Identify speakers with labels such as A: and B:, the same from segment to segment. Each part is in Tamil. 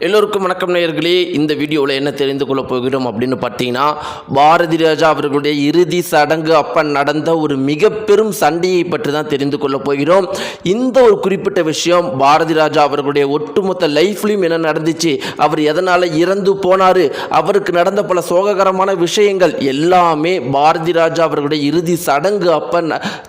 A: எல்லோருக்கும் வணக்கம் நேயர்களே. இந்த வீடியோவில் என்ன தெரிந்து கொள்ள போகிறோம் அப்படின்னு பார்த்தீங்கன்னா, பாரதி ராஜா அவர்களுடைய இறுதி சடங்கு அப்போ நடந்த ஒரு மிக பெரும் சண்டையை பற்றி தான் தெரிந்து கொள்ள போகிறோம். இந்த ஒரு குறிப்பிட்ட விஷயம் பாரதி ராஜா அவர்களுடைய ஒட்டுமொத்த லைஃப்லையும் என்ன நடந்துச்சு, அவர் எதனால் இறந்து போனார், அவருக்கு நடந்த பல சோககரமான விஷயங்கள் எல்லாமே பாரதி ராஜா அவர்களுடைய இறுதி சடங்கு அப்போ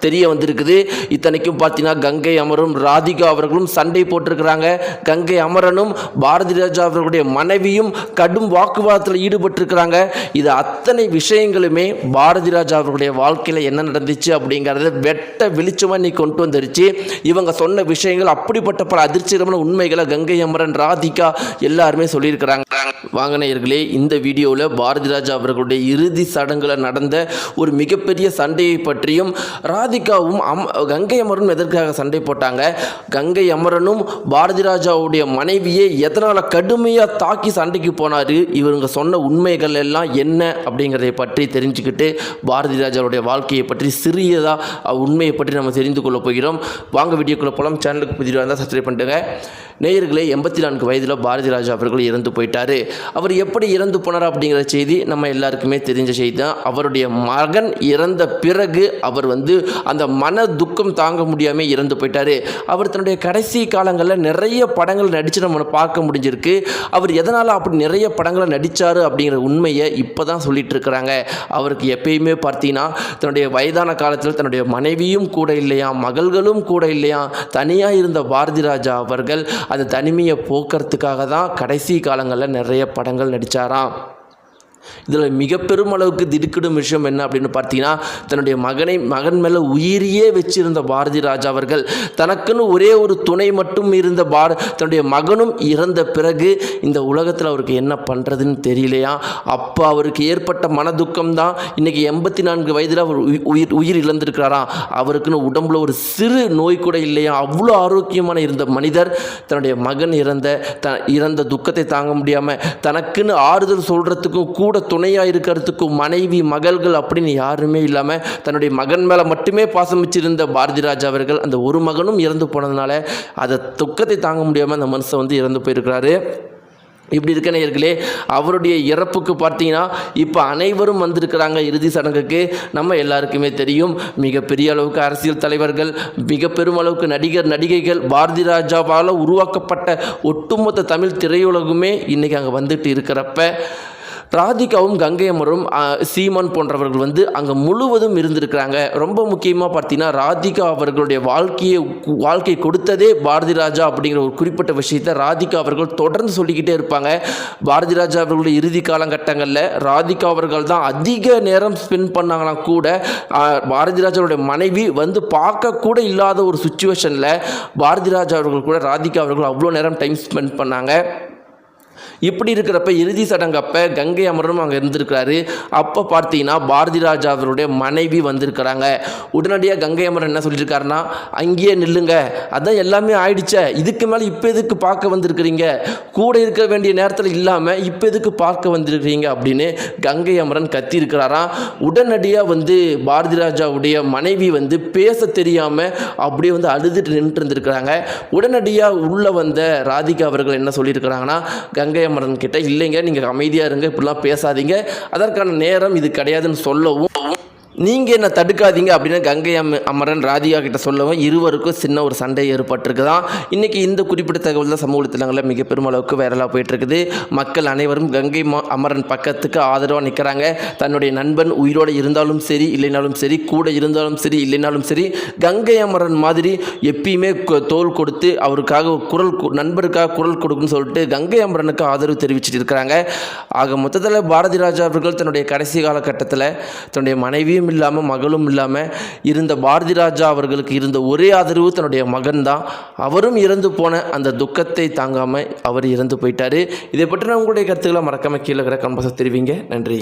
A: தெரிய வந்திருக்குது. இத்தனைக்கும் பார்த்தீங்கன்னா கங்கை அமரும் ராதிகா அவர்களும் சண்டை போட்டிருக்கிறாங்க. கங்கை அமரனும் பாரதி ராஜா அவர்களுடைய மனைவியும் கடும் வாக்குவாதத்தில் ஈடுபட்டிருக்கிறாங்க. இது அத்தனை விஷயங்களுமே பாரதி ராஜா அவர்களுடைய வாழ்க்கையில் என்ன நடந்துச்சு அப்படிங்கிறத வெட்ட வெளிச்சமாக நீ கொண்டு வந்துருச்சு. இவங்க சொன்ன விஷயங்கள் அப்படிப்பட்ட பல அதிர்ச்சிகரமான உண்மைகளை கங்கை அமரன், ராதிகா எல்லாருமே சொல்லியிருக்கிறாங்க. வாங்கினீர்களே, இந்த வீடியோவில் பாரதி ராஜா அவர்களுடைய இறுதி சடங்குல நடந்த ஒரு மிகப்பெரிய சண்டையை பற்றியும், ராதிகாவும் கங்கை அமரனும் எதற்காக சண்டை போட்டாங்க, கங்கை அமரனும் பாரதி ராஜாவுடைய மனைவியை எதனால் கடுமையாக தாக்கி சண்டைக்கு போனார், இவங்க சொன்ன உண்மைகள் எல்லாம் என்ன அப்படிங்கிறதை பற்றி தெரிஞ்சுக்கிட்டு பாரதி ராஜாவுடைய வாழ்க்கையை பற்றி சிறியதாக உண்மையை பற்றி நம்ம தெரிந்து கொள்ள போகிறோம். வாங்க வீடியோக்குள்ளே போகலாம். சேனலுக்கு புதிய இருந்தால் சப்ஸ்கிரைப் பண்ணிட்டுங்க. நேயர்களே, 84 வயதில் பாரதி ராஜா அவர்கள் இறந்து போயிட்டார். அவர் எப்படி இறந்து போனார் அப்படிங்கிற செய்தி நம்ம எல்லாருக்குமே தெரிஞ்ச செய்தி தான். அவருடைய மகன் இறந்த பிறகு அவர் அந்த மன துக்கம் தாங்க முடியாமல் இறந்து போயிட்டார். அவர் தன்னுடைய கடைசி காலங்களில் நிறைய படங்கள் நடித்து நம்ம பார்க்க முடிஞ்சிருக்கு. அவர் எதனால் அப்படி நிறைய படங்களை நடித்தார் அப்படிங்கிற உண்மையை இப்போ தான் சொல்லிட்டு இருக்கிறாங்க. அவருக்கு எப்பயுமே பார்த்தீங்கன்னா தன்னுடைய வயதான காலத்தில் தன்னுடைய மனைவியும் கூட இல்லையா, மகள்களும் கூட இல்லையா, தனியாக இருந்த பாரதி ராஜா அவர்கள் அந்த தனிமையை போக்குறதுக்காக தான் கடைசி காலங்களில் நிறைய படங்கள் நடித்தாராம். இதில் மிக பெரும் அளவுக்கு திடுக்கிடும் விஷயம் என்ன அப்படின்னு பார்த்தீங்கன்னா, தன்னுடைய மகன் மேலே உயிரியே வச்சிருந்த பாரதி ராஜா அவர்கள் தனக்குன்னு ஒரே ஒரு துணை மட்டும் இருந்த தன்னுடைய மகனும் இறந்த பிறகு இந்த உலகத்தில் அவருக்கு என்ன பண்ணுறதுன்னு தெரியலையா. அப்போ அவருக்கு ஏற்பட்ட மனதுக்கம் தான் இன்றைக்கி 84 வயதில் அவர் உயிர் இழந்திருக்கிறாராம். அவருக்குன்னு உடம்புல ஒரு சிறு நோய் கூட இல்லையா. அவ்வளோ ஆரோக்கியமான இருந்த மனிதர் தன்னுடைய மகன் இறந்த துக்கத்தை தாங்க முடியாமல் தனக்குன்னு ஆறுதல் சொல்கிறதுக்கும் கூட துணையாக இருக்கிறதுக்கும் மனைவி, மகள்கள் அப்படின்னு யாருமே இல்லாமல் தன்னுடைய மகன் மேலே மட்டுமே பாசம் வச்சிருந்த பாரதி ராஜா அவர்கள் அந்த ஒரு மகனும் இறந்து போனதுனால அதை துக்கத்தை தாங்க முடியாமல் அந்த மனுஷன் இறந்து போயிருக்கிறாரு. இப்படி இருக்க நேயர்களே, அவருடைய இறப்புக்கு பார்த்தீங்கன்னா இப்போ அனைவரும் வந்திருக்கிறாங்க இறுதி சடங்குக்கு. நம்ம எல்லாருக்குமே தெரியும், மிகப்பெரிய அளவுக்கு அரசியல் தலைவர்கள், மிக பெரும் அளவுக்கு நடிகர், நடிகைகள், பாரதி ராஜாவால் உருவாக்கப்பட்ட ஒட்டுமொத்த தமிழ் திரையுலகுமே இன்றைக்கி அங்கே வந்துட்டு இருக்கிறப்ப ராதிகாவும் கங்கை அமரும் சீமான் போன்றவர்கள் அங்கே முழுவதும் இருந்திருக்கிறாங்க. ரொம்ப முக்கியமாக பார்த்தீங்கன்னா ராதிகா அவர்களுடைய வாழ்க்கை கொடுத்ததே பாரதி ராஜா அப்படிங்கிற ஒரு குறிப்பிட்ட விஷயத்தை ராதிகா அவர்கள் தொடர்ந்து சொல்லிக்கிட்டே இருப்பாங்க. பாரதி ராஜா அவர்களுடைய இறுதி காலகட்டங்களில் ராதிகா அவர்கள் தான் அதிக நேரம் ஸ்பெண்ட் பண்ணாங்களாம். கூட பாரதி ராஜாவுடைய மனைவி பார்க்க கூட இல்லாத ஒரு சுச்சுவேஷனில் பாரதி ராஜா அவர்கள் கூட ராதிகா அவர்கள் அவ்வளோ நேரம் டைம் ஸ்பெண்ட் பண்ணாங்க. இப்படி இருக்கிறப்ப இறுதி சடங்கு அப்போ கங்கை அமரனும் அங்கே இருந்திருக்கிறாரு. அப்போ பார்த்தீங்கன்னா பாரதி ராஜா அவருடைய மனைவி வந்திருக்கிறாங்க. உடனடியாக கங்கை அமரன் என்ன சொல்லியிருக்காருன்னா, அங்கேயே நில்லுங்க, அதான் எல்லாமே ஆயிடுச்சே, இதுக்கு மேலே இப்போ எதுக்கு பார்க்க வந்திருக்கிறீங்க, கூட இருக்க வேண்டிய நேரத்தில் இல்லாமல் இப்போ எதுக்கு பார்க்க வந்திருக்கிறீங்க அப்படின்னு கங்கை அமரன் கத்தி இருக்கிறாராம். உடனடியாக பாரதி ராஜாவுடைய மனைவி பேச தெரியாமல் அப்படியே அழுதுட்டு நின்று இருந்திருக்கிறாங்க. உடனடியாக உள்ளே வந்த ராதிகா அவர்கள் என்ன சொல்லியிருக்கிறாங்கன்னா, கங்கை அமரன் கிட்ட, இல்லைங்க நீங்கள் அமைதியாக இருங்க, இப்படிலாம் பேசாதீங்க, அதற்கான நேரம் இது கிடையாதுன்னு சொல்லவும், நீங்கள் என்ன தடுக்காதீங்க அப்படின்னு கங்கை அமரன் ராதிகா கிட்ட சொல்லவும் இருவருக்கும் சின்ன ஒரு சண்டை ஏற்பட்டிருக்குதான். இன்றைக்கி இந்த குறிப்பிட்ட தகவல் தான் சமூக வலைத்தளங்களில் மிக பெருமளவுக்கு வைரலாக போயிட்டுருக்குது. மக்கள் அனைவரும் கங்கை அமரன் பக்கத்துக்கு ஆதரவாக நிற்கிறாங்க. தன்னுடைய நண்பன் உயிரோடு இருந்தாலும் சரி இல்லைனாலும் சரி, கூட இருந்தாலும் சரி இல்லைனாலும் சரி, கங்கை அமரன் மாதிரி எப்பயுமே தோள் கொடுத்து அவருக்காக நண்பருக்காக குரல் கொடுக்குன்னு சொல்லிட்டு கங்கை அமரனுக்கு ஆதரவு தெரிவிச்சுட்டு இருக்கிறாங்க. ஆக மொத்தத்தில் பாரதி ராஜா அவர்கள் தன்னுடைய கடைசி காலகட்டத்தில் தன்னுடைய மனைவியும் இல்லாமல் மகளும் இல்லாமல் இருந்த பாரதி ராஜா அவர்களுக்கு இருந்த ஒரே ஆதரவு தன்னுடைய மகன் தான். அவரும் இறந்து போன அந்த துக்கத்தை தாங்காமல் அவர் இறந்து போயிட்டார். இதை பற்றி நான் உங்களுடைய கருத்துக்களை மறக்காமல் கீழே கமெண்ட் பாக்ஸில் தெரிவிங்க. நன்றி.